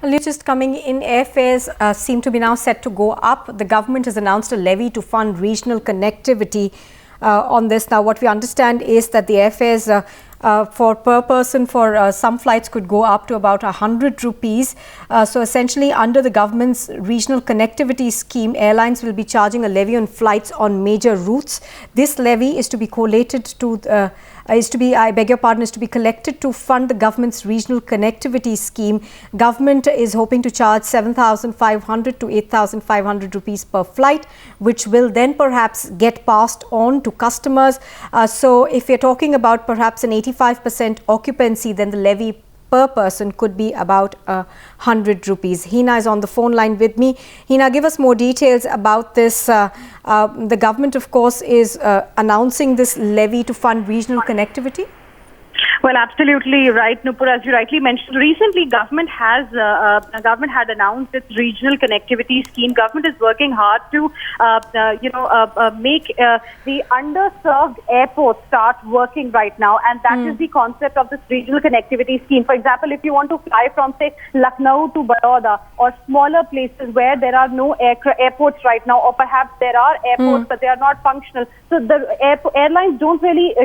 Latest coming in, airfares seem to be now set to go up. The government has announced a levy to fund regional connectivity on this. Now, what we understand is that the airfares for per person for some flights could go up to about 100 rupees. So essentially, under the government's regional connectivity scheme, airlines will be charging a levy on flights on major routes. This levy is to be collated to is to be collected to fund the government's regional connectivity scheme. Government is hoping to charge 7,500 to 8,500 rupees per flight, which will then perhaps get passed on to customers. So if you're talking about perhaps an 85% occupancy, then the levy per person could be about 100 rupees. Hina is on the phone line with me. Hina, give us more details about this. The government, of course, is announcing this levy to fund regional connectivity. Well, absolutely right, Nupur. As you rightly mentioned, recently government had announced its regional connectivity scheme. Government is working hard to, make the underserved airports start working right now, and that is the concept of this regional connectivity scheme. For example, if you want to fly from, say, Lucknow to Baroda or smaller places where there are no airports right now, or perhaps there are airports but they are not functional, so the airlines don't really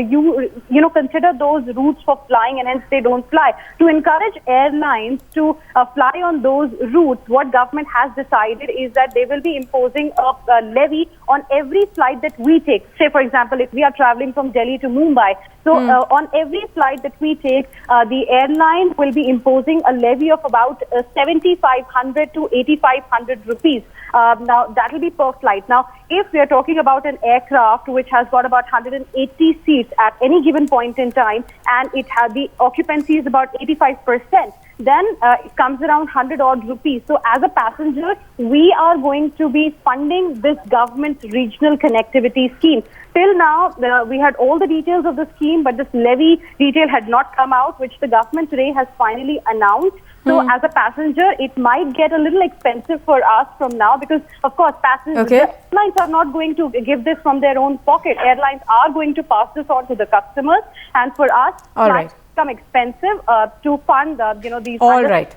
consider those routes for flying, and hence they don't fly. To encourage airlines to fly on those routes, what government has decided is that they will be imposing a levy on every flight that we take. Say, for example, if we are traveling from Delhi to Mumbai, so on every flight that we take, the airline will be imposing a levy of about 7,500 to 8,500 rupees. Now, that will be per flight. Now, if we are talking about an aircraft which has got about 180 seats at any given point in time, and it has the occupancy is about 85%, then it comes around 100 odd rupees. So as a passenger, we are going to be funding this government regional connectivity scheme. Till now, we had all the details of the scheme, but this levy detail had not come out, which the government today has finally announced. So as a passenger, it might get a little expensive for us from now, because, of course, passengers, airlines are not going to give this from their own pocket. Airlines are going to pass this on to the customers, and for us, it might become expensive to fund these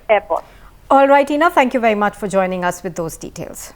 airports. All right, Hina, thank you very much for joining us with those details.